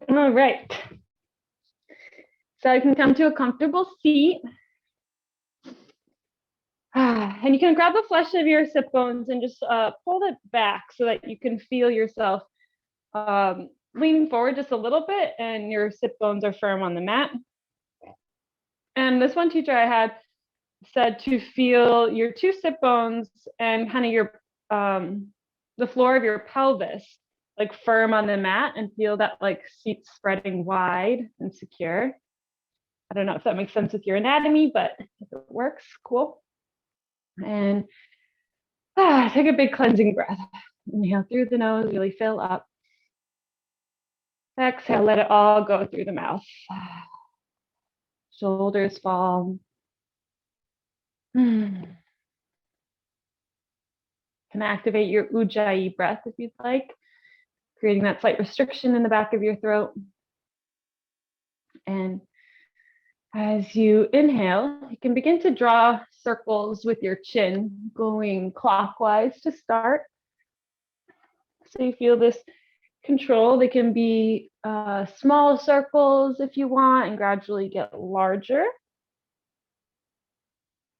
All right. So you can come to a comfortable seat. And you can grab the flesh of your sit bones and just pull it back so that you can feel yourself leaning forward just a little bit and your sit bones are firm on the mat. And this one teacher I had said to feel your two sit bones and kind of your the floor of your pelvis like firm on the mat, and feel that like seat spreading wide and secure. I don't know if that makes sense with your anatomy, but if it works, cool. And take a big cleansing breath. Inhale through the nose, really fill up. Exhale, let it all go through the mouth. Shoulders fall. Can activate your ujjayi breath if you'd like, creating that slight restriction in the back of your throat. And as you inhale, you can begin to draw circles with your chin, going clockwise to start. So you feel this control. They can be small circles if you want, and gradually get larger.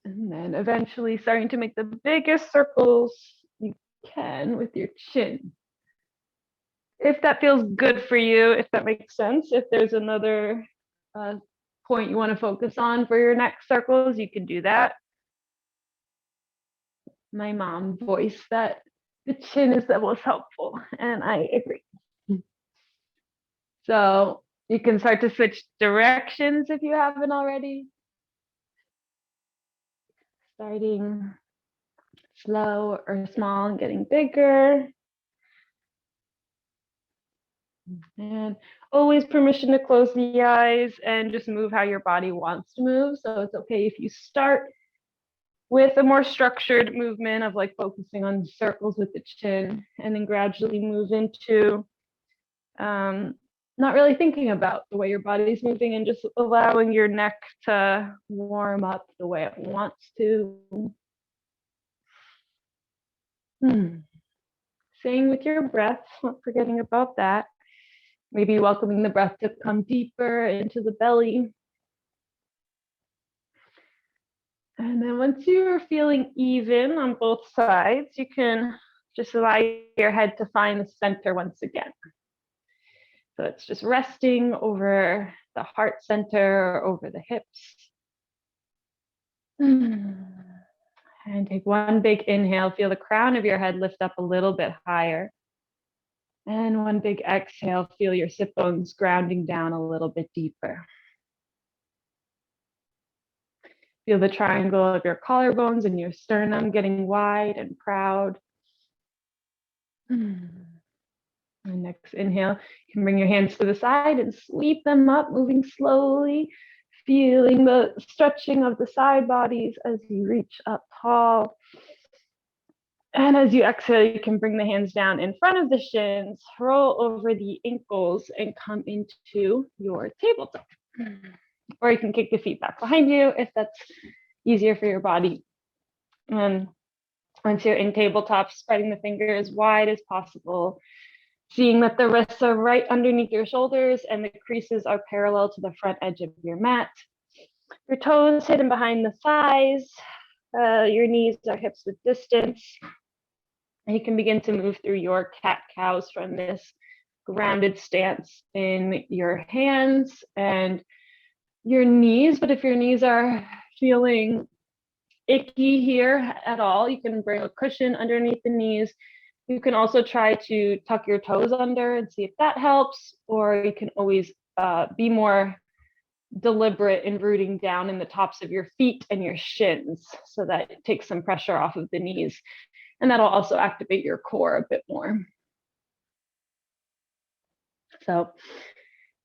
And then eventually starting to make the biggest circles you can with your chin. If that feels good for you, if that makes sense, if there's another point you want to focus on for your next circles, you can do that. My mom voiced that the chin is the most helpful, and I agree. So you can start to switch directions if you haven't already. Starting slow or small and getting bigger. And always permission to close the eyes and just move how your body wants to move. So it's okay if you start with a more structured movement of like focusing on circles with the chin, and then gradually move into not really thinking about the way your body's moving and just allowing your neck to warm up the way it wants to. Staying with your breath, not forgetting about that. Maybe welcoming the breath to come deeper into the belly. And then once you're feeling even on both sides, you can just allow your head to find the center once again. So it's just resting over the heart center, over the hips. And take one big inhale. Feel the crown of your head lift up a little bit higher. And one big exhale. Feel your sit bones grounding down a little bit deeper. Feel the triangle of your collarbones and your sternum getting wide and proud. And next inhale, you can bring your hands to the side and sweep them up, moving slowly, feeling the stretching of the side bodies as you reach up tall. And as you exhale, you can bring the hands down in front of the shins, roll over the ankles, and come into your tabletop. Or you can kick the feet back behind you if that's easier for your body. And once you're in tabletop, spreading the fingers as wide as possible, seeing that the wrists are right underneath your shoulders and the creases are parallel to the front edge of your mat. Your toes hidden behind the thighs, your knees are hips width distance. And you can begin to move through your cat-cows from this grounded stance in your hands and your knees. But if your knees are feeling icky here at all, you can bring a cushion underneath the knees. You can also try to tuck your toes under and see if that helps, or you can always be more deliberate in rooting down in the tops of your feet and your shins so that it takes some pressure off of the knees. And that'll also activate your core a bit more. So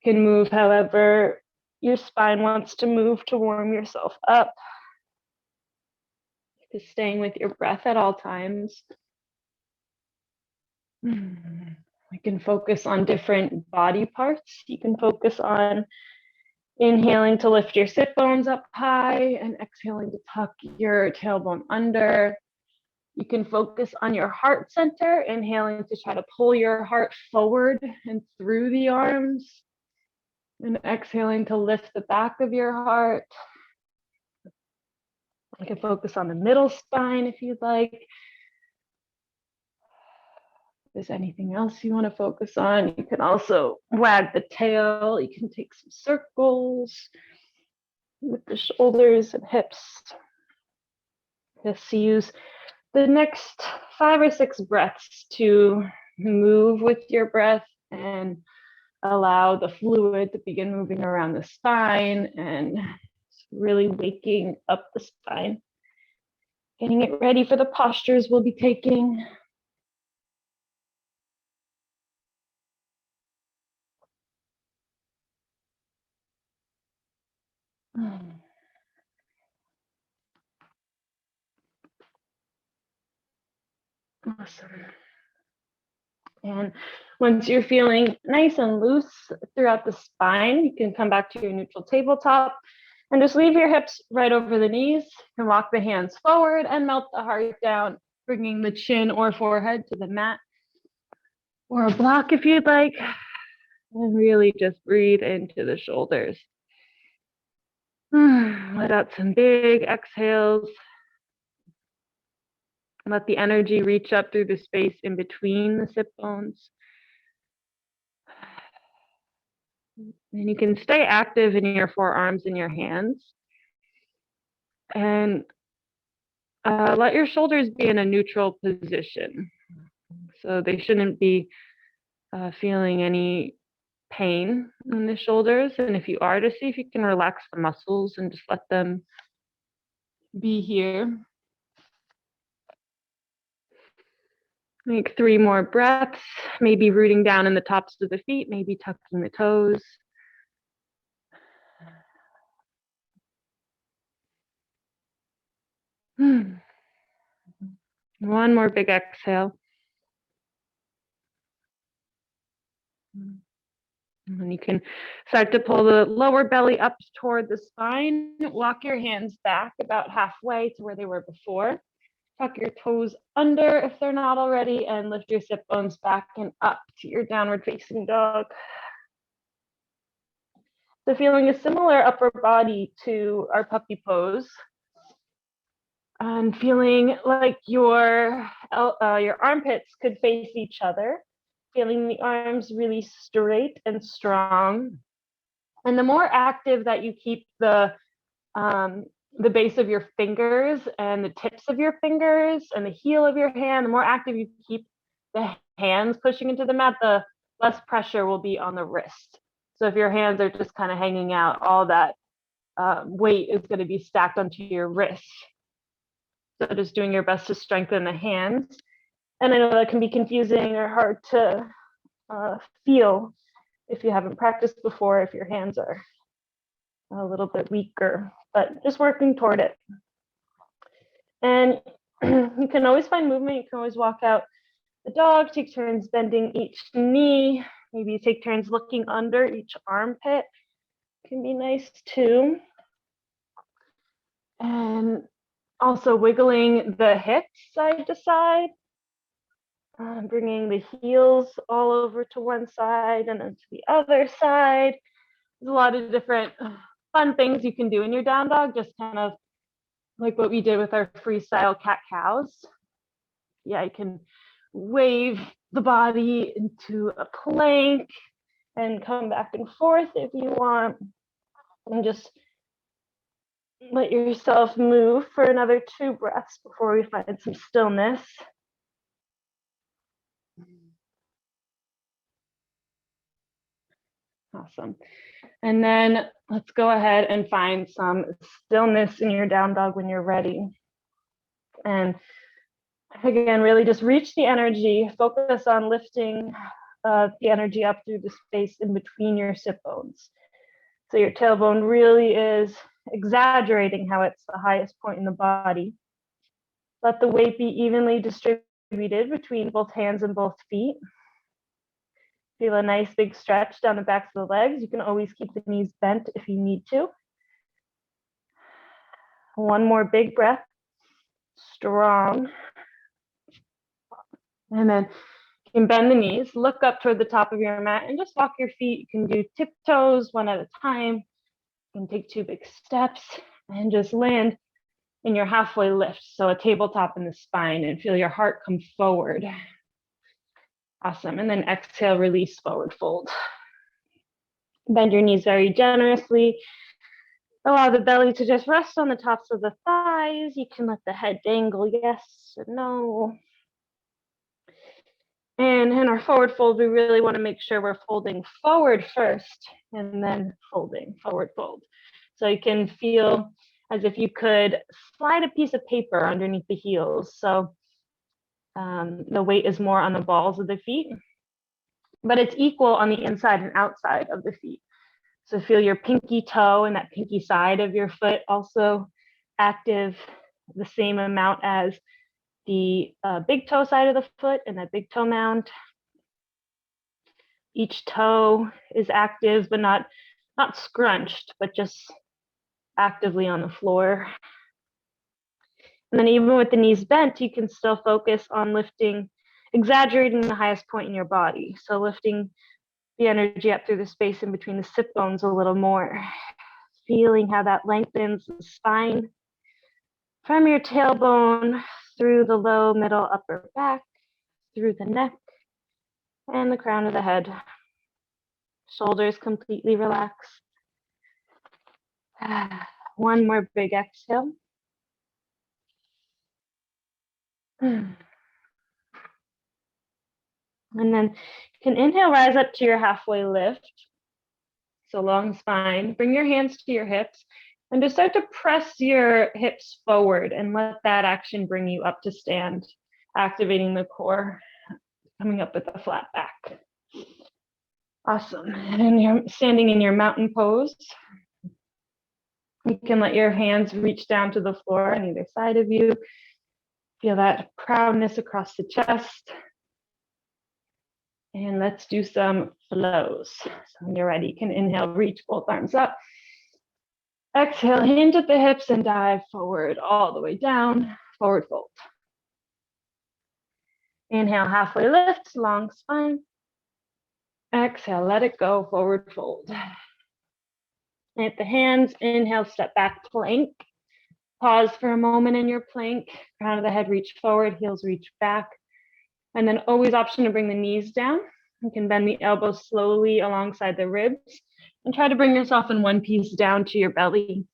you can move however your spine wants to move to warm yourself up. Just staying with your breath at all times. You can focus on different body parts. You can focus on inhaling to lift your sit bones up high and exhaling to tuck your tailbone under. You can focus on your heart center, inhaling to try to pull your heart forward and through the arms. And exhaling to lift the back of your heart. You can focus on the middle spine if you'd like. If there's anything else you want to focus on, you can also wag the tail. You can take some circles with the shoulders and hips. Just use the next 5 or 6 breaths to move with your breath and allow the fluid to begin moving around the spine and really waking up the spine. Getting it ready for the postures we'll be taking. Awesome. And once you're feeling nice and loose throughout the spine, you can come back to your neutral tabletop and just leave your hips right over the knees and walk the hands forward and melt the heart down, bringing the chin or forehead to the mat or a block if you'd like. And really just breathe into the shoulders. Let out some big exhales. Let the energy reach up through the space in between the sit bones. And you can stay active in your forearms and your hands. And let your shoulders be in a neutral position. So they shouldn't be feeling any pain in the shoulders. And if you are, to see if you can relax the muscles and just let them be here. Make 3 more breaths, maybe rooting down in the tops of the feet, maybe tucking the toes. One more big exhale. And you can start to pull the lower belly up toward the spine. Walk your hands back about halfway to where they were before. Tuck your toes under if they're not already, and lift your sit bones back and up to your downward facing dog. So feeling a similar upper body to our puppy pose. And feeling like your armpits could face each other. Feeling the arms really straight and strong. And the more active that you keep the base of your fingers and the tips of your fingers and the heel of your hand, the more active you keep the hands pushing into the mat, the less pressure will be on the wrist. So if your hands are just kind of hanging out, all that weight is going to be stacked onto your wrist. So just doing your best to strengthen the hands. And I know that can be confusing or hard to feel if you haven't practiced before, if your hands are a little bit weaker, but just working toward it. And you can always find movement. You can always walk out the dog, take turns bending each knee. Maybe you take turns looking under each armpit. Can be nice too. And also wiggling the hips side to side. Bringing the heels all over to one side and then to the other side. There's a lot of different fun things you can do in your down dog, just kind of like what we did with our freestyle cat cows. Yeah, you can wave the body into a plank and come back and forth if you want. And just let yourself move for another 2 breaths before we find some stillness. Awesome. And then let's go ahead and find some stillness in your down dog when you're ready. And again, really just reach the energy, focus on lifting the energy up through the space in between your sit bones. So your tailbone really is exaggerating how it's the highest point in the body. Let the weight be evenly distributed between both hands and both feet. Feel a nice big stretch down the backs of the legs. You can always keep the knees bent if you need to. One more big breath, strong. And then You can bend the knees, look up toward the top of your mat, and just walk your feet. You can do tiptoes one at a time. You can take 2 big steps and just land in your halfway lift. So a tabletop in the spine, and feel your heart come forward. Awesome. And then exhale, release, forward fold. Bend your knees very generously. Allow the belly to just rest on the tops of the thighs. You can let the head dangle, yes or no. And in our forward fold, we really want to make sure we're folding forward first and then folding, forward fold. So you can feel as if you could slide a piece of paper underneath the heels. So the weight is more on the balls of the feet, but it's equal on the inside and outside of the feet. So feel your pinky toe and that pinky side of your foot also active the same amount as the big toe side of the foot and that big toe mound. Each toe is active, but not scrunched, but just actively on the floor. And then even with the knees bent, you can still focus on lifting, exaggerating the highest point in your body. So lifting the energy up through the space in between the sit bones a little more. Feeling how that lengthens the spine from your tailbone through the low, middle, upper back, through the neck and the crown of the head. Shoulders completely relaxed. One more big exhale. And then you can inhale, rise up to your halfway lift. So long spine. Bring your hands to your hips and just start to press your hips forward and let that action bring you up to stand, activating the core, coming up with a flat back. Awesome. And you're standing in your mountain pose. You can let your hands reach down to the floor on either side of you. Feel that proudness across the chest. And let's do some flows. So when you're ready, you can inhale, reach both arms up. Exhale, hinge at the hips and dive forward all the way down, forward fold. Inhale, halfway lift, long spine. Exhale, let it go, forward fold. Hit the hands, inhale, step back, plank. Pause for a moment in your plank. Crown of the head, reach forward, heels reach back. And then always option to bring the knees down. You can bend the elbows slowly alongside the ribs and try to bring yourself in one piece down to your belly.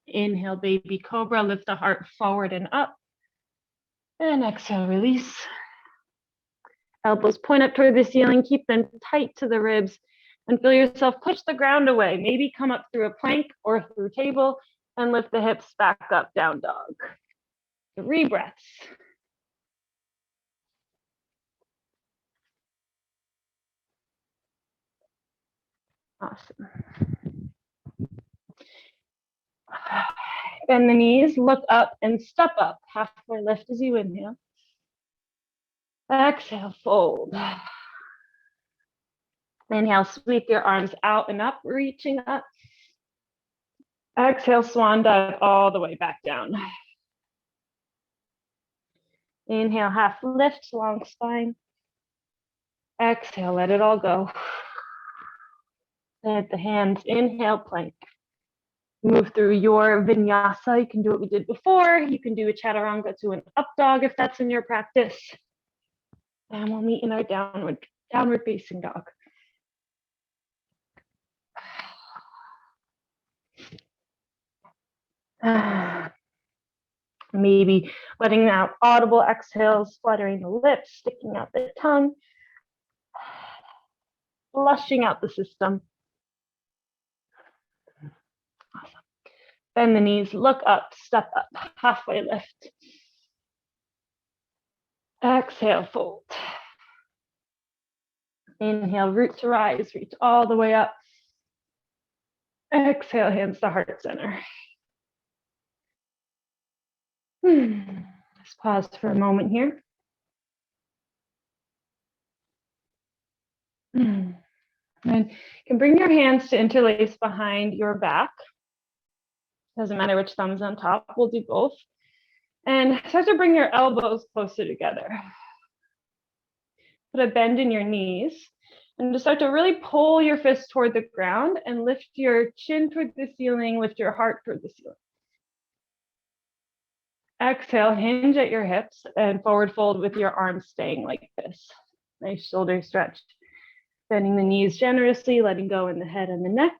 Inhale, baby cobra, lift the heart forward and up. And exhale, release. Elbows point up toward the ceiling, keep them tight to the ribs and feel yourself push the ground away. Maybe come up through a plank or through table and lift the hips back up, down dog. 3 breaths. Awesome. Bend the knees, look up and step up. Halfway lift as you inhale. Exhale, fold. Inhale, sweep your arms out and up, reaching up. Exhale, swan dive all the way back down. Inhale, half lift, long spine. Exhale, let it all go. Let the hands, inhale, plank. Move through your vinyasa. You can do what we did before. You can do a chaturanga to an up dog if that's in your practice. And we'll meet in our downward facing dog. Maybe letting out audible exhales, fluttering the lips, sticking out the tongue, flushing out the system. Awesome. Bend the knees, look up, step up, halfway lift. Exhale, fold. Inhale, root to rise, reach all the way up. Exhale, hands to heart center. Let's pause for a moment here. And you can bring your hands to interlace behind your back. Doesn't matter which thumb is on top, we'll do both. And start to bring your elbows closer together. Put a bend in your knees and just start to really pull your fists toward the ground and lift your chin toward the ceiling, lift your heart toward the ceiling. Exhale, hinge at your hips and forward fold with your arms staying like this. Nice shoulder stretch. Bending the knees generously, letting go in the head and the neck.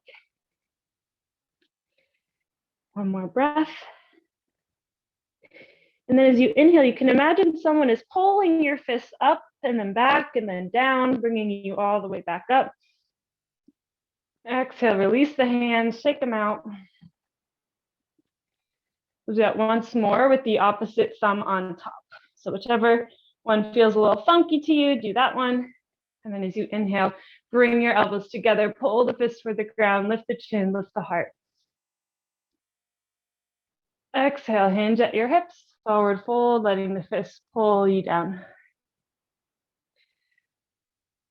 One more breath. And then as you inhale, you can imagine someone is pulling your fists up and then back and then down, bringing you all the way back up. Exhale, release the hands, shake them out. We'll do that once more with the opposite thumb on top. So whichever one feels a little funky to you, do that one. And then as you inhale, bring your elbows together, pull the fists toward the ground, lift the chin, lift the heart. Exhale, hinge at your hips, forward fold, letting the fists pull you down.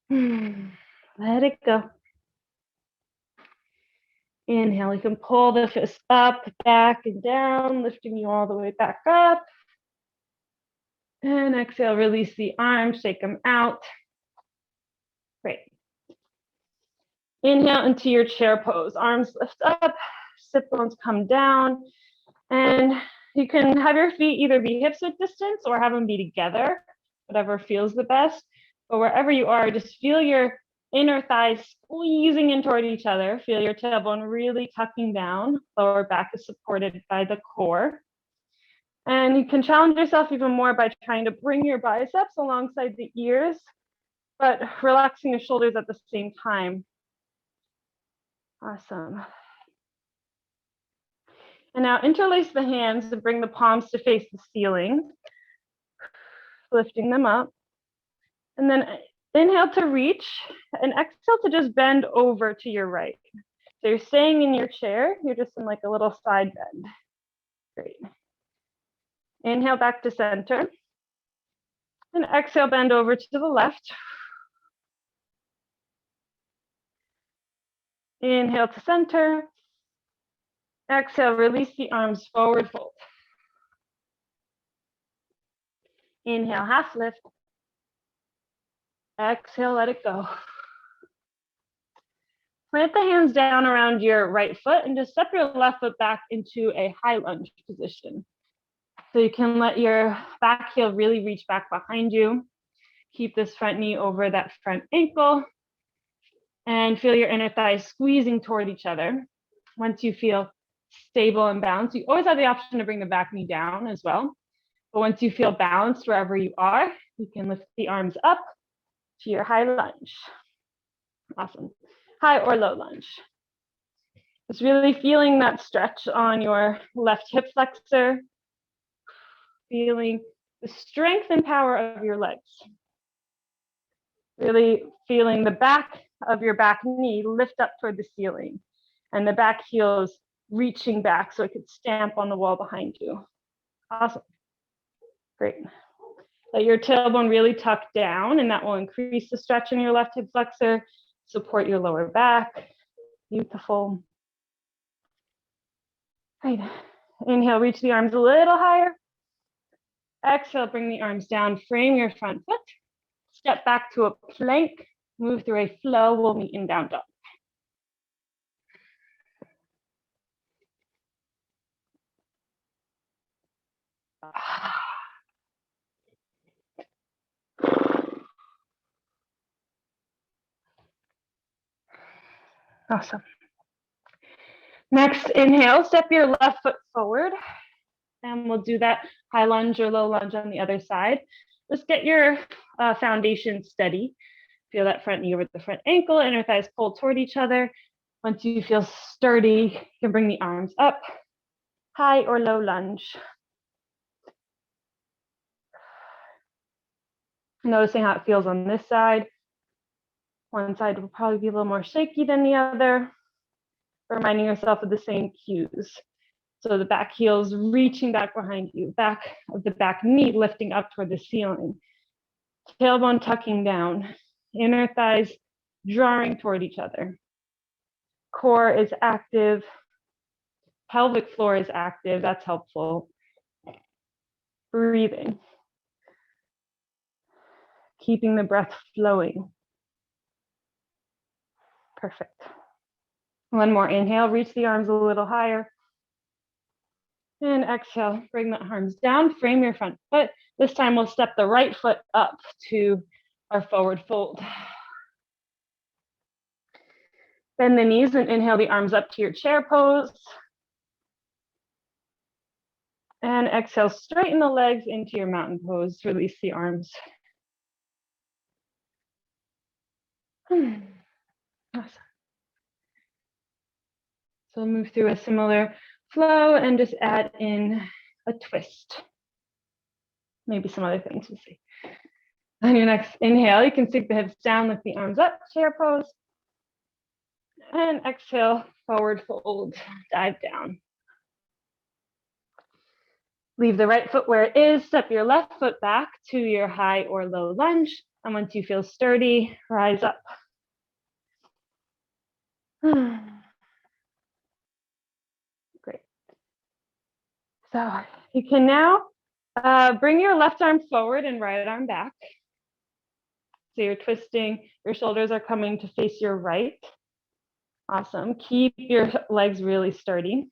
Let it go. Inhale, you can pull the fists up, back, and down, lifting you all the way back up. And exhale, release the arms, shake them out. Great. Inhale into your chair pose. Arms lift up, sit bones come down. And you can have your feet either be hips width distance or have them be together, whatever feels the best. But wherever you are, just feel your inner thighs squeezing in toward each other. Feel your tailbone really tucking down. Lower back is supported by the core. And you can challenge yourself even more by trying to bring your biceps alongside the ears, but relaxing your shoulders at the same time. Awesome. And now interlace the hands and bring the palms to face the ceiling, lifting them up. And then inhale to reach and exhale to just bend over to your right. So you're staying in your chair, you're just in like a little side bend. Great. Inhale back to center. And exhale, bend over to the left. Inhale to center. Exhale, release the arms, forward fold. Inhale, half lift. Exhale, let it go. Plant the hands down around your right foot and just step your left foot back into a high lunge position. So you can let your back heel really reach back behind you. Keep this front knee over that front ankle and feel your inner thighs squeezing toward each other. Once you feel stable and balanced, you always have the option to bring the back knee down as well. But once you feel balanced wherever you are, you can lift the arms up to your high lunge. Awesome. High or low lunge. Just really feeling that stretch on your left hip flexor, feeling the strength and power of your legs. Really feeling the back of your back knee lift up toward the ceiling and the back heels reaching back so it could stamp on the wall behind you. Awesome. Great. Let your tailbone really tuck down and that will increase the stretch in your left hip flexor, support your lower back. Beautiful. Right. Inhale, reach the arms a little higher. Exhale, bring the arms down, frame your front foot. Step back to a plank, move through a flow, we'll meet in down dog. Awesome. Next, inhale, step your left foot forward, and we'll do that high lunge or low lunge on the other side. Just get your foundation steady. Feel that front knee over the front ankle, inner thighs pull toward each other. Once you feel sturdy, you can bring the arms up, high or low lunge. Noticing how it feels on this side. One side will probably be a little more shaky than the other. Reminding yourself of the same cues. So the back heel's reaching back behind you, back of the back knee lifting up toward the ceiling. Tailbone tucking down, inner thighs drawing toward each other. Core is active, pelvic floor is active, that's helpful. Breathing. keeping the breath flowing. Perfect. One more inhale, reach the arms a little higher. And exhale, bring the arms down, frame your front foot. This time we'll step the right foot up to our forward fold. Bend the knees and inhale the arms up to your chair pose. And exhale, straighten the legs into your mountain pose. Release the arms. Awesome. So we'll move through a similar flow and just add in a twist. Maybe some other things, we'll see. On your next inhale, you can sink the hips down, lift the arms up, chair pose. And exhale, forward fold, dive down. Leave the right foot where it is, step your left foot back to your high or low lunge. And once you feel sturdy, rise up. Great. So you can now bring your left arm forward and right arm back. So you're twisting, your shoulders are coming to face your right. Awesome. Keep your legs really sturdy.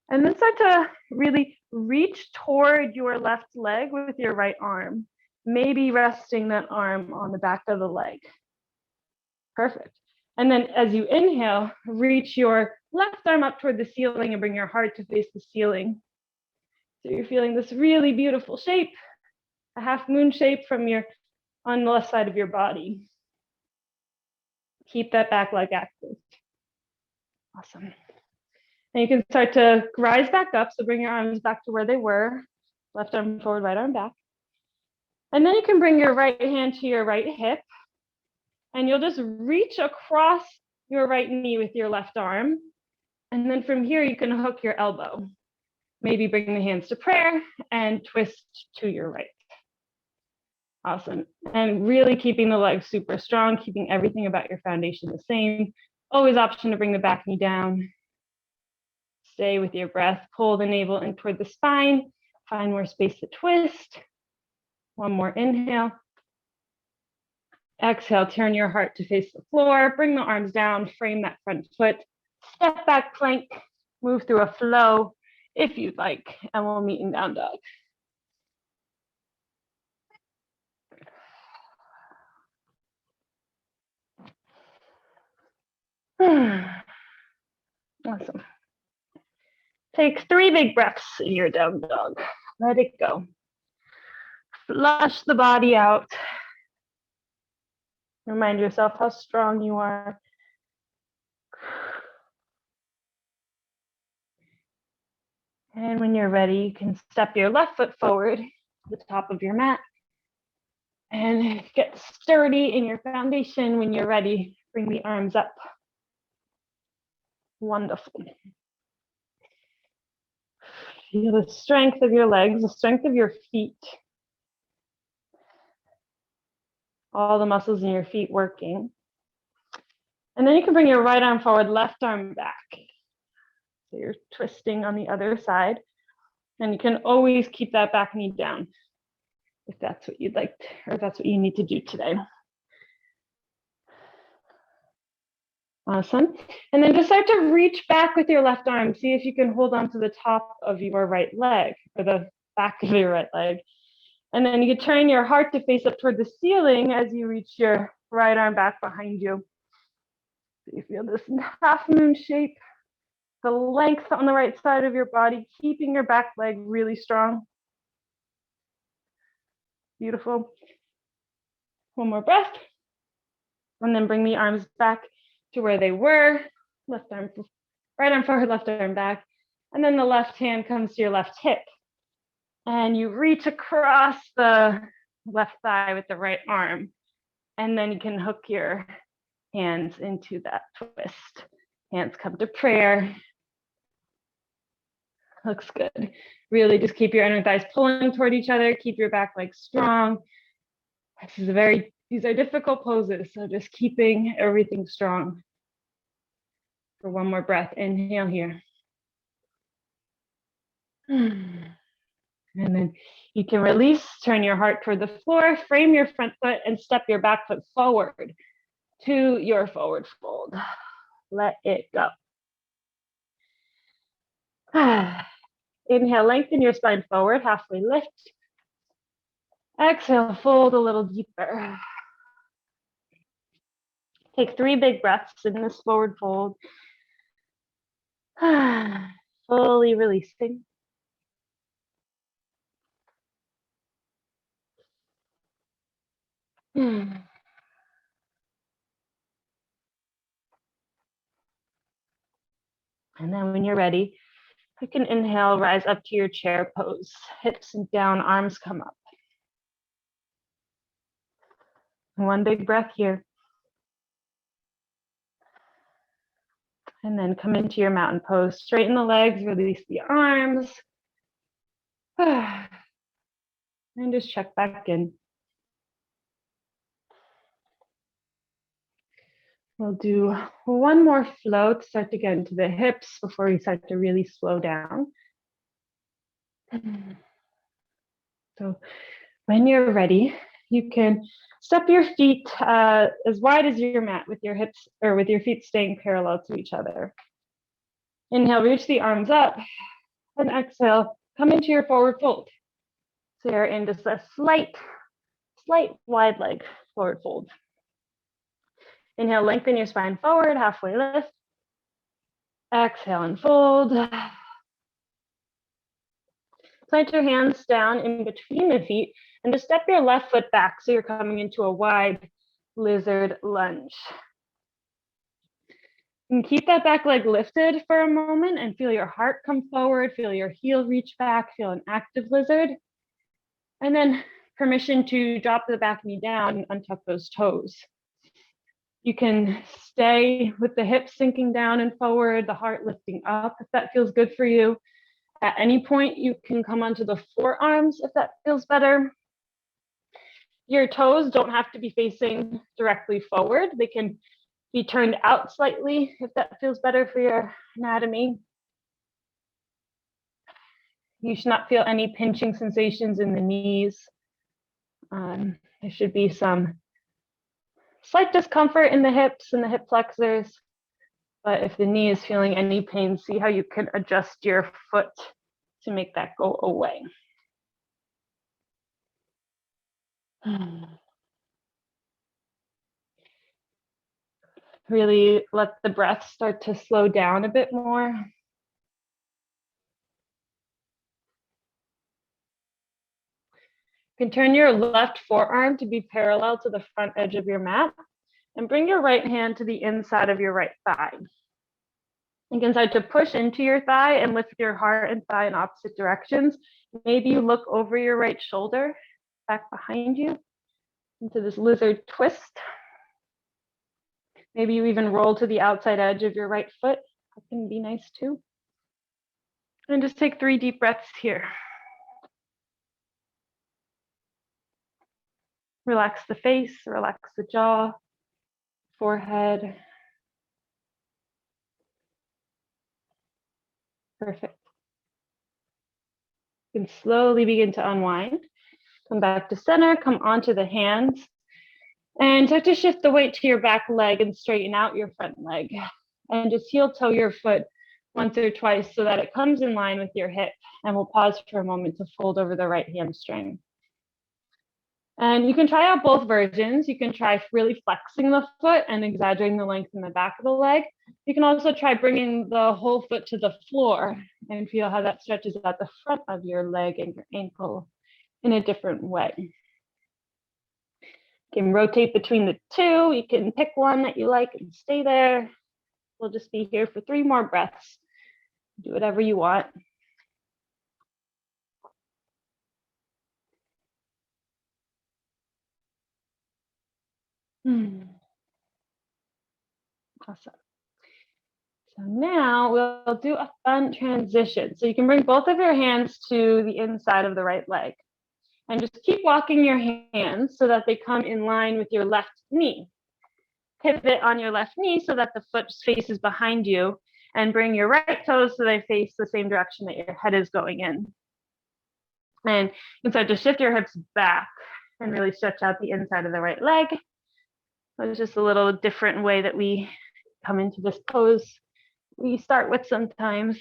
And then start to really reach toward your left leg with your right arm, maybe resting that arm on the back of the leg. Perfect. And then as you inhale, reach your left arm up toward the ceiling and bring your heart to face the ceiling. So you're feeling this really beautiful shape, a half moon shape from on the left side of your body. Keep that back leg active. Awesome. And you can start to rise back up. So bring your arms back to where they were. Left arm forward, right arm back. And then you can bring your right hand to your right hip. And you'll just reach across your right knee with your left arm. And then from here, you can hook your elbow. Maybe bring the hands to prayer and twist to your right. Awesome. And really keeping the legs super strong, keeping everything about your foundation the same. Always option to bring the back knee down. Stay with your breath. Pull the navel in toward the spine. Find more space to twist. One more inhale. Exhale, turn your heart to face the floor. Bring the arms down, frame that front foot. Step back plank, move through a flow if you'd like, and we'll meet in down dog. Awesome. Take 3 big breaths in your down dog. Let it go. Flush the body out. Remind yourself how strong you are. And when you're ready, you can step your left foot forward to the top of your mat and get sturdy in your foundation. When you're ready, bring the arms up. Wonderful. Feel the strength of your legs, the strength of your feet. All the muscles in your feet working. And then you can bring your right arm forward, left arm back. So you're twisting on the other side. And you can always keep that back knee down if that's what you'd like, or if that's what you need to do today. Awesome. And then just start to reach back with your left arm. See if you can hold on to the top of your right leg, or the back of your right leg. And then you can turn your heart to face up toward the ceiling as you reach your right arm back behind you. So you feel this half moon shape, the length on the right side of your body, keeping your back leg really strong. Beautiful. One more breath. And then bring the arms back to where they were. Left arm, right arm forward, left arm back. And then the left hand comes to your left hip. And you reach across the left thigh with the right arm. And then you can hook your hands into that twist. Hands come to prayer. Looks good. Really just keep your inner thighs pulling toward each other. Keep your back leg strong. These are difficult poses, so just keeping everything strong. For one more breath, inhale here. And then you can release, turn your heart toward the floor, frame your front foot, and step your back foot forward to your forward fold. Let it go. Inhale, lengthen your spine forward, halfway lift. Exhale, fold a little deeper. Take 3 big breaths in this forward fold. Fully releasing. And then when you're ready, you can inhale, rise up to your chair pose. Hips and down, arms come up. 1 big breath here. And then come into your mountain pose. Straighten the legs, release the arms. And just check back in. We'll do 1 more flow to start to get into the hips before we start to really slow down. So when you're ready, you can step your feet as wide as your mat with your hips or with your feet staying parallel to each other. Inhale, reach the arms up, and exhale, come into your forward fold. So you're in just a slight wide leg forward fold. Inhale, lengthen your spine forward, halfway lift. Exhale and fold. Plant your hands down in between the feet and just step your left foot back so you're coming into a wide lizard lunge. You can keep that back leg lifted for a moment and feel your heart come forward, feel your heel reach back, feel an active lizard. And then permission to drop the back knee down and untuck those toes. You can stay with the hips sinking down and forward, the heart lifting up if that feels good for you. At any point, you can come onto the forearms if that feels better. Your toes don't have to be facing directly forward. They can be turned out slightly if that feels better for your anatomy. You should not feel any pinching sensations in the knees. There should be some slight discomfort in the hips and the hip flexors. But if the knee is feeling any pain, see how you can adjust your foot to make that go away. Really let the breath start to slow down a bit more. You can turn your left forearm to be parallel to the front edge of your mat and bring your right hand to the inside of your right thigh. You can start to push into your thigh and lift your heart and thigh in opposite directions. Maybe you look over your right shoulder, back behind you, into this lizard twist. Maybe you even roll to the outside edge of your right foot. That can be nice too. And just take 3 deep breaths here. Relax the face, relax the jaw, forehead. Perfect. You can slowly begin to unwind. Come back to center, come onto the hands, and start to shift the weight to your back leg and straighten out your front leg. And just heel toe your foot once or twice so that it comes in line with your hip. And we'll pause for a moment to fold over the right hamstring. And you can try out both versions. You can try really flexing the foot and exaggerating the length in the back of the leg. You can also try bringing the whole foot to the floor and feel how that stretches out the front of your leg and your ankle in a different way. You can rotate between the two. You can pick one that you like and stay there. We'll just be here for 3 more breaths. Do whatever you want. Awesome. So now we'll do a fun transition. So you can bring both of your hands to the inside of the right leg. And just keep walking your hands so that they come in line with your left knee. Pivot on your left knee so that the foot faces behind you, and bring your right toes so they face the same direction that your head is going in. And you can start to shift your hips back and really stretch out the inside of the right leg. So it's just a little different way that we come into this pose we start with sometimes.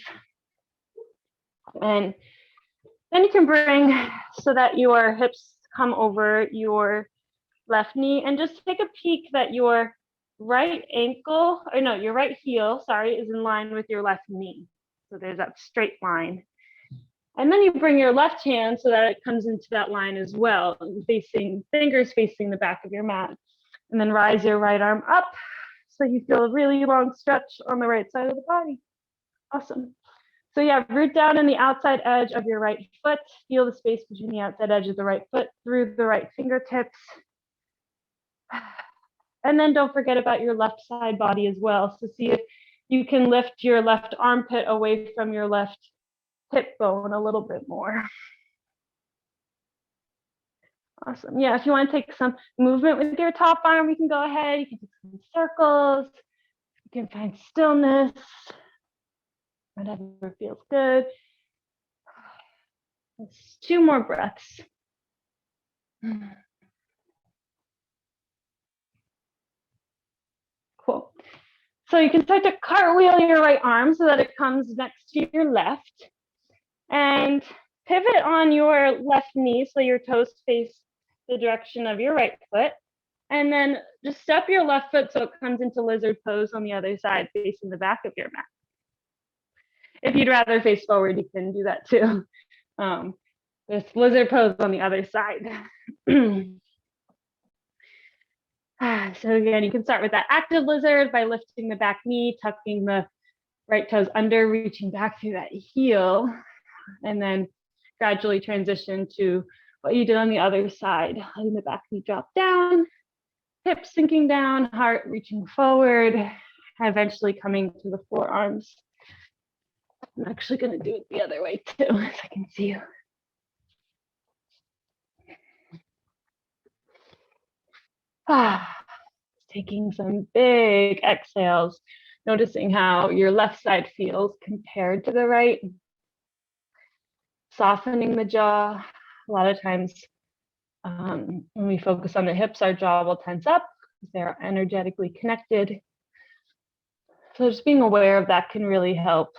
And then you can bring so that your hips come over your left knee and just take a peek that your right ankle, or no, your right heel, sorry, is in line with your left knee. So there's that straight line. And then you bring your left hand so that it comes into that line as well, facing, fingers facing the back of your mat. And then rise your right arm up so you feel a really long stretch on the right side of the body. Awesome. So yeah, root down in the outside edge of your right foot. Feel the space between the outside edge of the right foot through the right fingertips. And then don't forget about your left side body as well. So see if you can lift your left armpit away from your left hip bone a little bit more. Awesome. Yeah, if you want to take some movement with your top arm, you can go ahead. You can do some circles. You can find stillness. Whatever feels good. Just 2 more breaths. Cool. So you can start to cartwheel your right arm so that it comes next to your left. And pivot on your left knee so your toes face the direction of your right foot. And then just step your left foot so it comes into lizard pose on the other side, facing the back of your mat. If you'd rather face forward, you can do that too. There's lizard pose on the other side. So again, you can start with that active lizard by lifting the back knee, tucking the right toes under, reaching back through that heel, and then gradually transition to what you did on the other side. Letting the back knee drop down, hips sinking down, heart reaching forward, eventually coming to the forearms. I'm actually going to do it the other way too, so I can see you. Taking some big exhales, noticing how your left side feels compared to the right. Softening the jaw. A lot of times when we focus on the hips, our jaw will tense up because they're energetically connected. So just being aware of that can really help.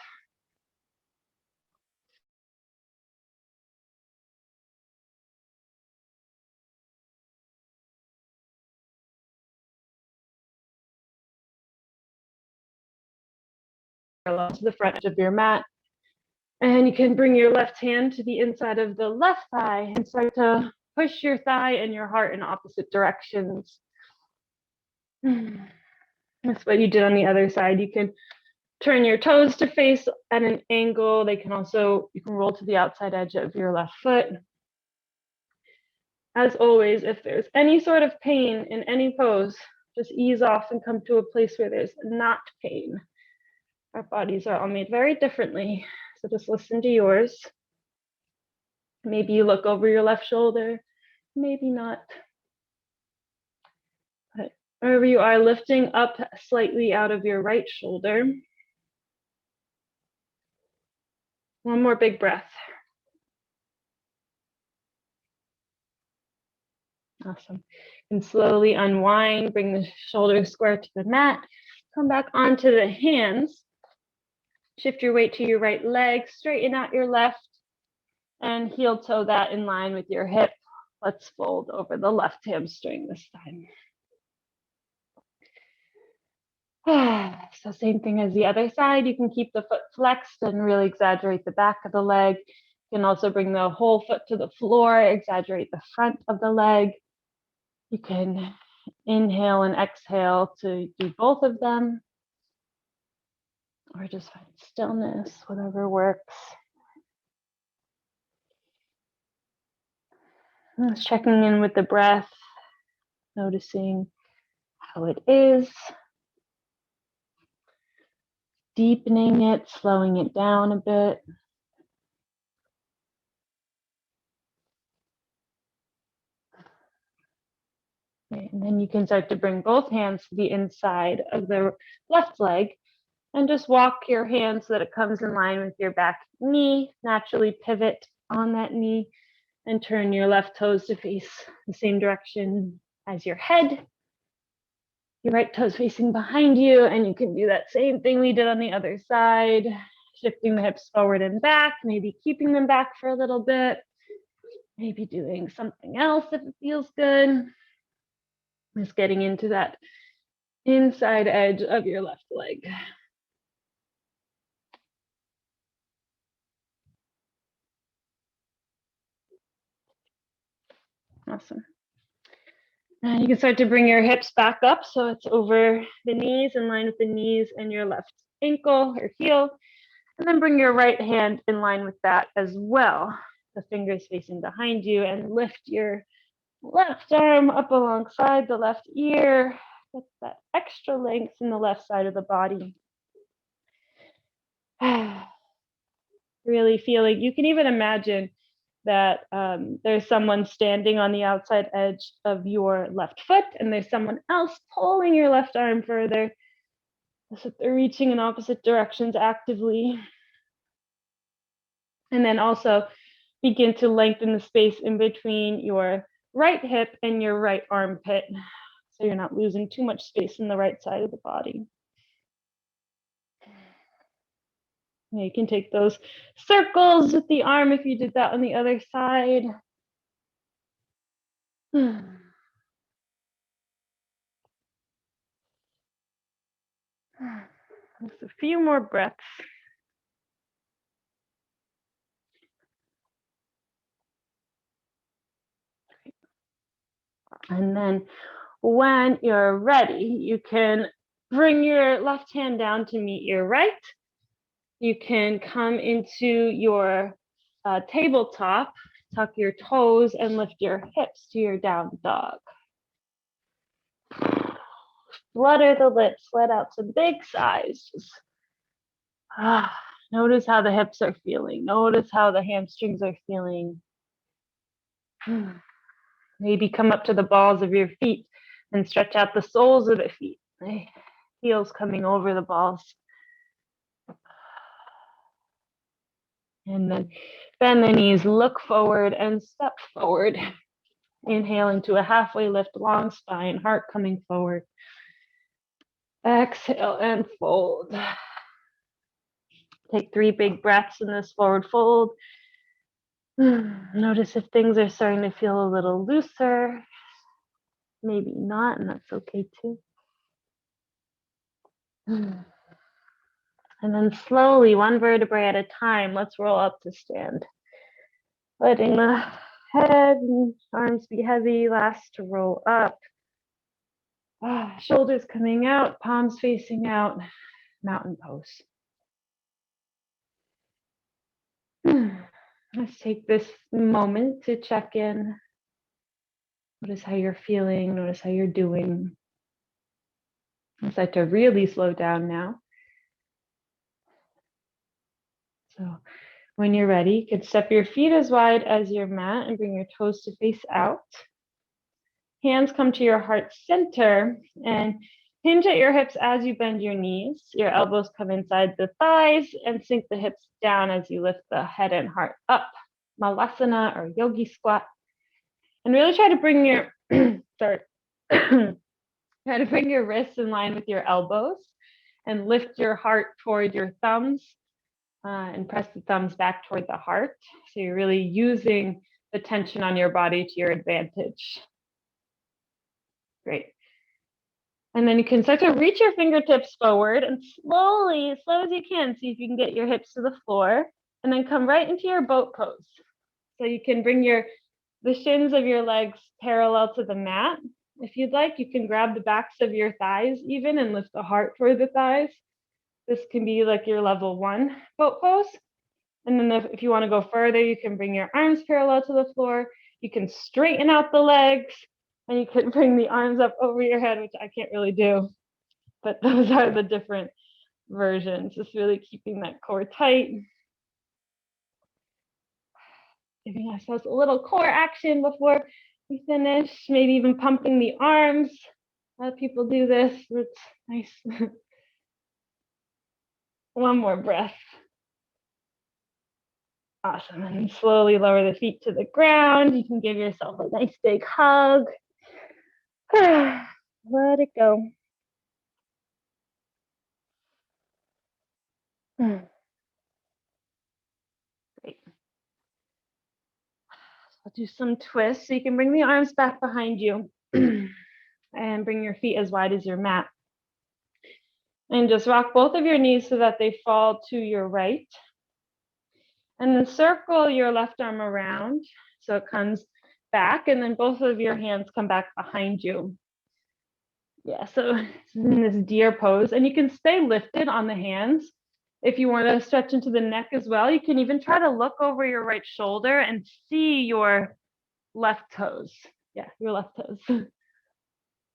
To the front of your mat. And you can bring your left hand to the inside of the left thigh and start to push your thigh and your heart in opposite directions. That's what you did on the other side. You can turn your toes to face at an angle. They can also, you can roll to the outside edge of your left foot. As always, if there's any sort of pain in any pose, just ease off and come to a place where there's not pain. Our bodies are all made very differently, so just listen to yours. Maybe you look over your left shoulder, maybe not. But wherever you are, lifting up slightly out of your right shoulder. One more big breath. Awesome. And slowly unwind, bring the shoulders square to the mat. Come back onto the hands. Shift your weight to your right leg, straighten out your left, and heel toe that in line with your hip. Let's fold over the left hamstring this time. So same thing as the other side. You can keep the foot flexed and really exaggerate the back of the leg. You can also bring the whole foot to the floor, exaggerate the front of the leg. You can inhale and exhale to do both of them, or just find stillness, whatever works. Just checking in with the breath, noticing how it is, deepening it, slowing it down a bit. And then you can start to bring both hands to the inside of the left leg and just walk your hand so that it comes in line with your back knee. Naturally pivot on that knee And turn your left toes to face the same direction as your head. Your right toes facing behind you, and you can do that same thing we did on the other side, shifting the hips forward and back, maybe keeping them back for a little bit, maybe doing something else if it feels good. Just getting into that inside edge of your left leg. Awesome. And you can start to bring your hips back up so it's over the knees, in line with the knees and your left ankle or heel. And then bring your right hand in line with that as well. The fingers facing behind you, and lift your left arm up alongside the left ear. Get that extra length in the left side of the body. Really feeling, you can even imagine that there's someone standing on the outside edge of your left foot, and there's someone else pulling your left arm further. So they're reaching in opposite directions actively. And then also begin to lengthen the space in between your right hip and your right armpit, so you're not losing too much space in the right side of the body. You can take those circles with the arm if you did that on the other side. Just a few more breaths. And then when you're ready, you can bring your left hand down to meet your right. You can come into your tabletop, tuck your toes, and lift your hips to your down dog. Flutter the lips, let out some big sighs. Just notice how the hips are feeling. Notice how the hamstrings are feeling. Maybe come up to the balls of your feet and stretch out the soles of the feet. Heels coming over the balls. And then bend the knees, look forward and step forward. Inhale into a halfway lift, long spine, heart coming forward. Exhale and fold. Take 3 big breaths in this forward fold. Notice if things are starting to feel a little looser. Maybe not, and that's okay too. And then slowly, one vertebrae at a time, let's roll up to stand. Letting the head and arms be heavy, last to roll up. Shoulders coming out, palms facing out, mountain pose. Let's take this moment to check in. Notice how you're feeling, notice how you're doing. I'll start to really slow down now. So when you're ready, you can step your feet as wide as your mat and bring your toes to face out. Hands come to your heart center and hinge at your hips as you bend your knees. Your elbows come inside the thighs and sink the hips down as you lift the head and heart up. Malasana or yogi squat. And really try to bring your try to bring your wrists in line with your elbows and lift your heart toward your thumbs and press the thumbs back toward the heart. So you're really using the tension on your body to your advantage. Great. And then you can start to reach your fingertips forward and slowly, as slow as you can, see if you can get your hips to the floor, and then come right into your boat pose. So you can bring the shins of your legs parallel to the mat. If you'd like, you can grab the backs of your thighs even and lift the heart toward the thighs. This can be like your level 1 boat pose. And then if you want to go further, you can bring your arms parallel to the floor. You can straighten out the legs, and you can bring the arms up over your head, which I can't really do. But those are the different versions. Just really keeping that core tight. Giving ourselves a little core action before we finish. Maybe even pumping the arms. A lot of people do this. It's nice. One more breath. Awesome. And slowly lower the feet to the ground. You can give yourself a nice big hug. Let it go. Great. I'll do some twists. So you can bring the arms back behind you and bring your feet as wide as your mat. And just rock both of your knees so that they fall to your right. And then circle your left arm around so it comes back, and then both of your hands come back behind you. Yeah, so in this deer pose, and you can stay lifted on the hands. If you want to stretch into the neck as well, you can even try to look over your right shoulder and see your left toes. Yeah, your left toes.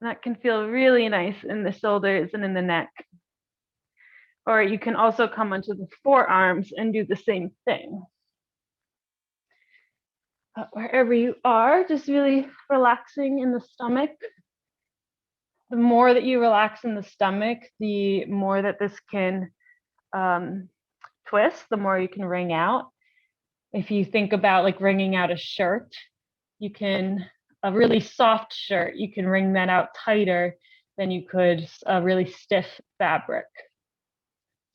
That can feel really nice in the shoulders and in the neck. Or you can also come onto the forearms and do the same thing. Wherever you are, just really relaxing in the stomach. The more that you relax in the stomach, the more that this can twist, the more you can wring out. If you think about like wringing out a shirt, you can, a really soft shirt, you can wring that out tighter than you could a really stiff fabric.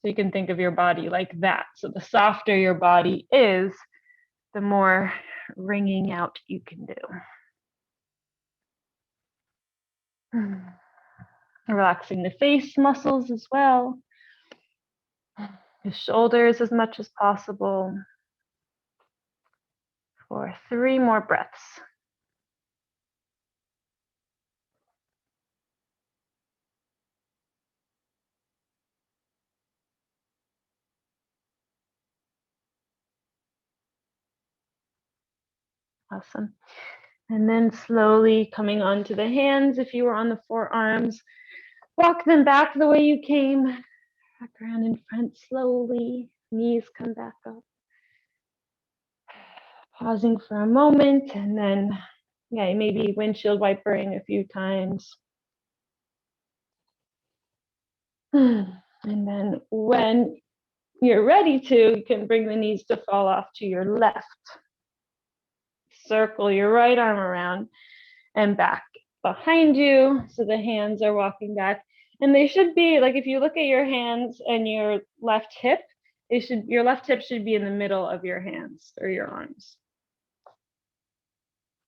So you can think of your body like that. So the softer your body is, the more wringing out you can do. Relaxing the face muscles as well. The shoulders as much as possible. For 3 more breaths. Awesome. And then slowly coming onto the hands. If you were on the forearms, walk them back the way you came. Back around in front slowly. Knees come back up. Pausing for a moment, and then maybe windshield wipering a few times. And then when you're ready to, you can bring the knees to fall off to your left. Circle your right arm around and back behind you. So the hands are walking back. And they should be, like if you look at your hands and your left hip, your left hip should be in the middle of your hands or your arms.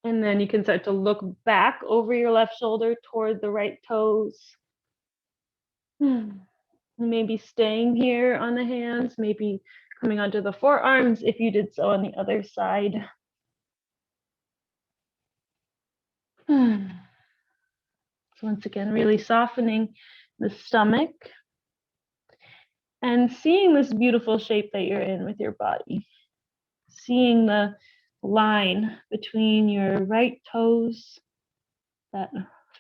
And then you can start to look back over your left shoulder toward the right toes. Maybe staying here on the hands, maybe coming onto the forearms if you did so on the other side. So once again, really softening the stomach and seeing this beautiful shape that you're in with your body. Seeing the line between your right toes, that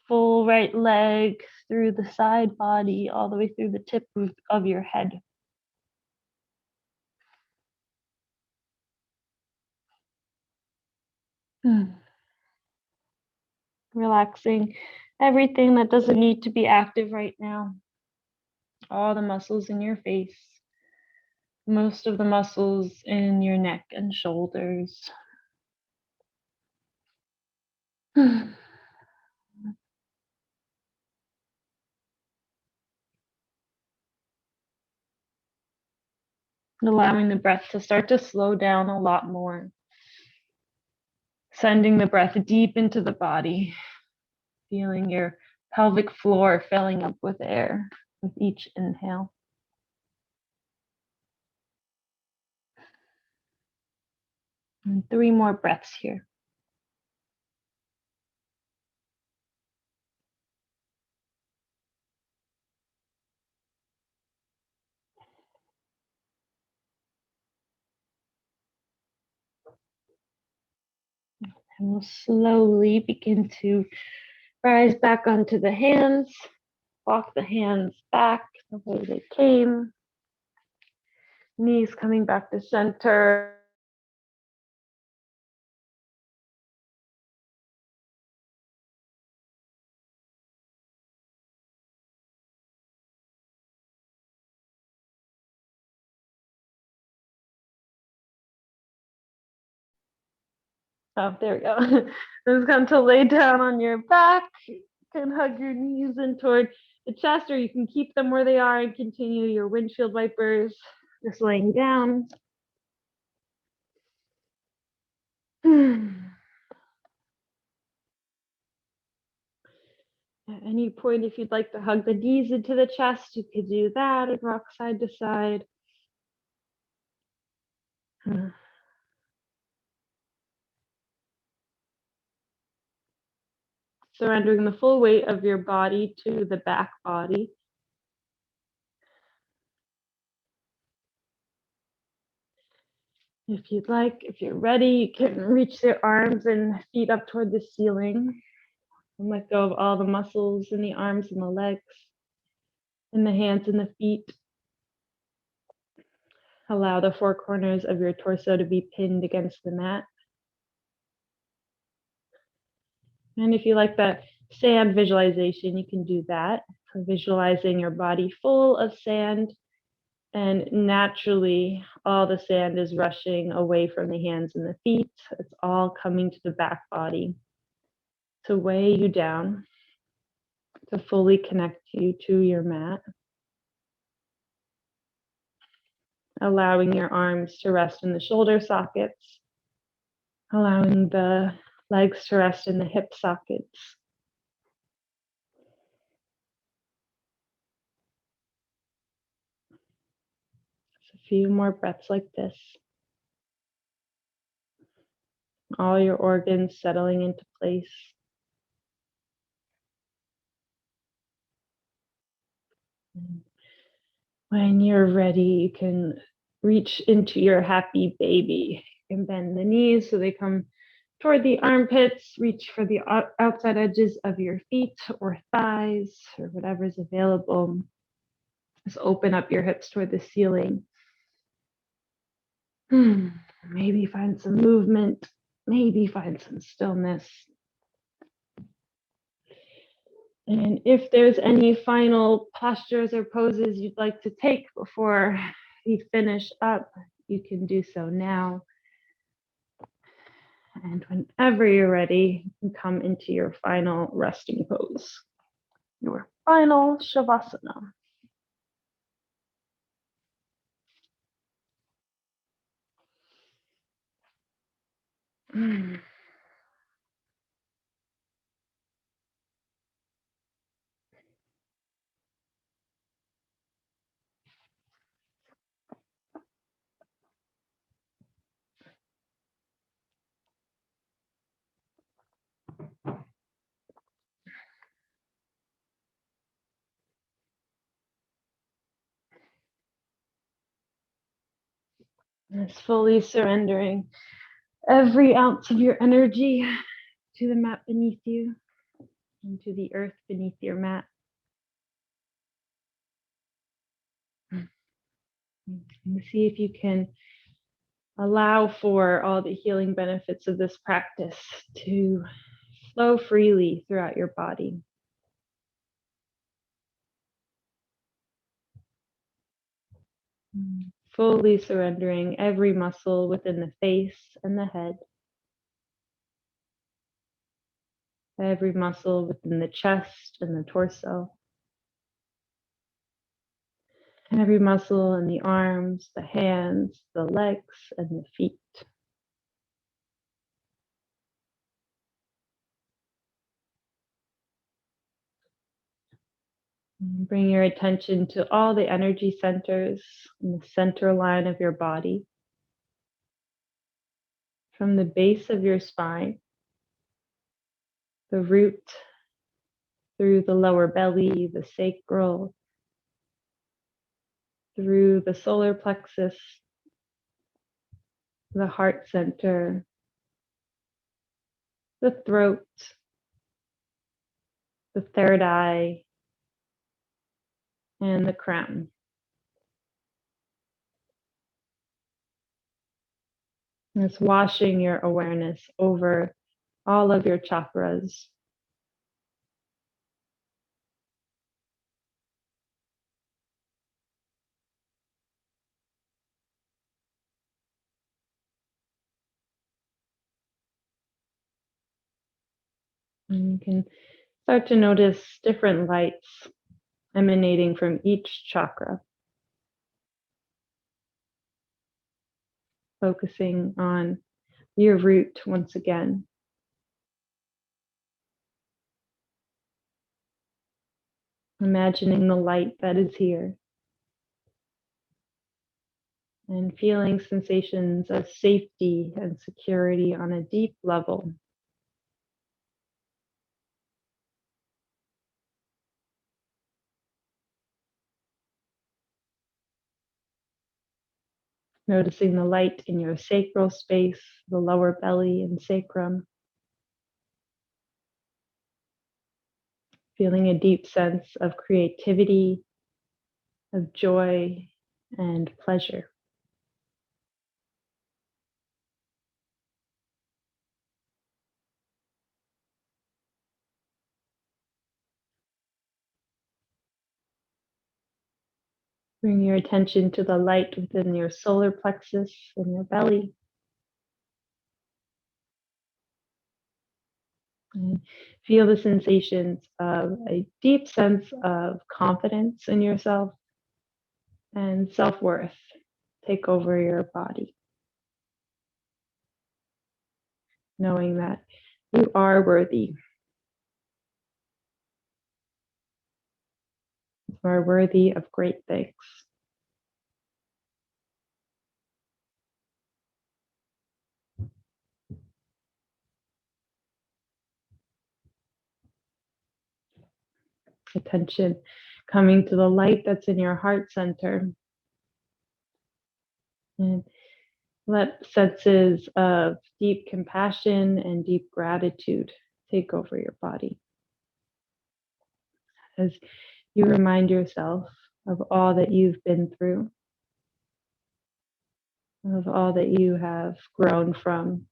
full right leg through the side body, all the way through the tip of your head. Relaxing everything that doesn't need to be active right now. All the muscles in your face, most of the muscles in your neck and shoulders. Allowing the breath to start to slow down a lot more. Sending the breath deep into the body, feeling your pelvic floor filling up with air with each inhale. And 3 more breaths here. And we'll slowly begin to rise back onto the hands. Walk the hands back the way they came. Knees coming back to center. Oh, there we go. Just come to lay down on your back. You can hug your knees in toward the chest, or you can keep them where they are and continue your windshield wipers, just laying down. At any point, if you'd like to hug the knees into the chest, you could do that and rock side to side. Surrendering the full weight of your body to the back body. If you'd like, if you're ready, you can reach your arms and feet up toward the ceiling and let go of all the muscles in the arms and the legs, in the hands and the feet. Allow the four corners of your torso to be pinned against the mat. And if you like that sand visualization, you can do that. So visualizing your body full of sand, and naturally all the sand is rushing away from the hands and the feet. It's all coming to the back body to weigh you down, to fully connect you to your mat. Allowing your arms to rest in the shoulder sockets, allowing the legs to rest in the hip sockets. Just a few more breaths like this. All your organs settling into place. When you're ready, you can reach into your happy baby. You can bend the knees so they come toward the armpits. Reach for the outside edges of your feet or thighs or whatever's available. Just open up your hips toward the ceiling. Maybe find some movement. Maybe find some stillness. And if there's any final postures or poses you'd like to take before we finish up, you can do so now. And whenever you're ready, you can come into your final resting pose, your final Shavasana. Just fully surrendering every ounce of your energy to the mat beneath you and to the earth beneath your mat. And see if you can allow for all the healing benefits of this practice to flow freely throughout your body. Fully surrendering every muscle within the face and the head, every muscle within the chest and the torso, every muscle in the arms, the hands, the legs, and the feet. Bring your attention to all the energy centers in the center line of your body, from the base of your spine, the root, through the lower belly, the sacral, through the solar plexus, the heart center, the throat, the third eye, and the crown. And it's washing your awareness over all of your chakras. And you can start to notice different lights emanating from each chakra, focusing on your root once again. Imagining the light that is here and feeling sensations of safety and security on a deep level. Noticing the light in your sacral space, the lower belly and sacrum. Feeling a deep sense of creativity, of joy, and pleasure. Bring your attention to the light within your solar plexus and your belly. And feel the sensations of a deep sense of confidence in yourself and self-worth take over your body. Knowing that you are worthy. You are worthy of great things. Attention coming to the light that's in your heart center. And let senses of deep compassion and deep gratitude take over your body. As you remind yourself of all that you've been through, of all that you have grown from,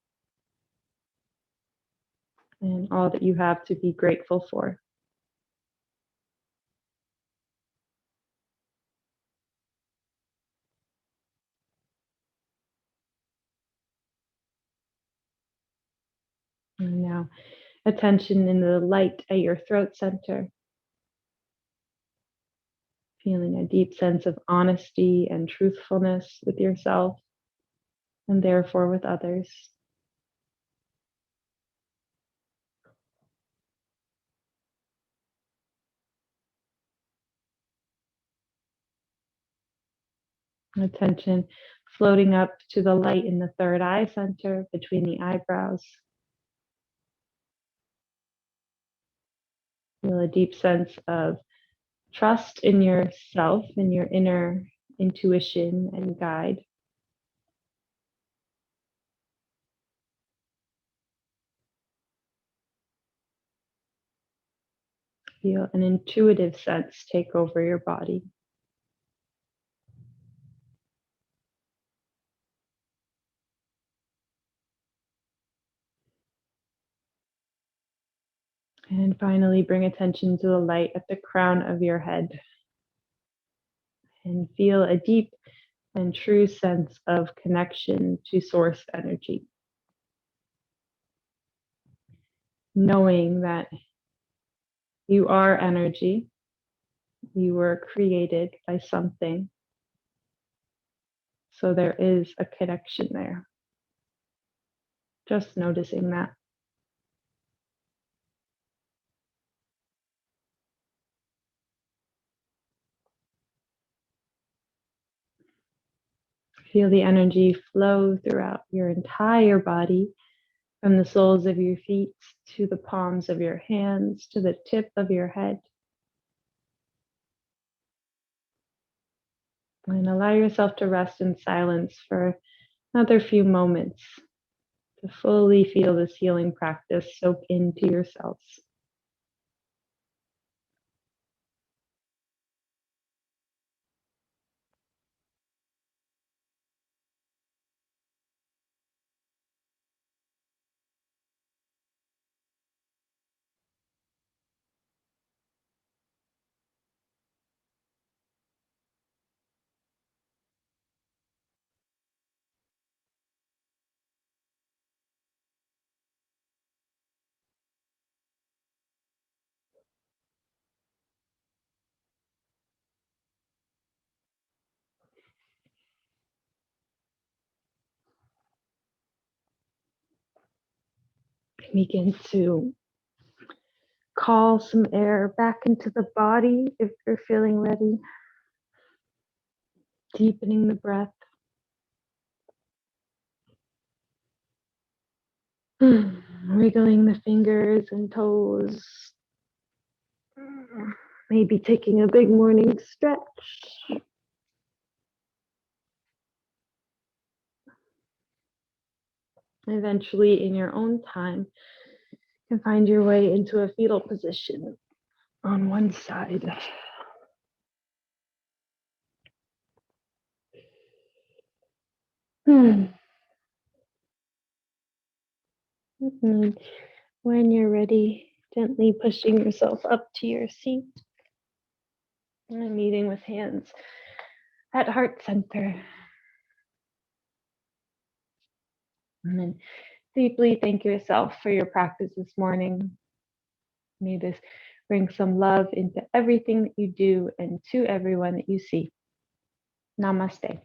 and all that you have to be grateful for. And now, attention in the light at your throat center, feeling a deep sense of honesty and truthfulness with yourself and therefore with others. Attention floating up to the light in the third eye center between the eyebrows. Feel a deep sense of trust in yourself, in your inner intuition and guide. Feel an intuitive sense take over your body. And finally, bring attention to the light at the crown of your head. And feel a deep and true sense of connection to source energy. Knowing that you are energy, you were created by something. So there is a connection there. Just noticing that. Feel the energy flow throughout your entire body, from the soles of your feet to the palms of your hands to the tip of your head. And allow yourself to rest in silence for another few moments to fully feel this healing practice soak into your cells. Begin to call some air back into the body if you're feeling ready. Deepening the breath. Wiggling the fingers and toes. Maybe taking a big morning stretch. Eventually, in your own time, you can find your way into a fetal position on one side. And when you're ready, gently pushing yourself up to your seat and meeting with hands at heart center. And then deeply thank yourself for your practice this morning. May this bring some love into everything that you do and to everyone that you see. Namaste.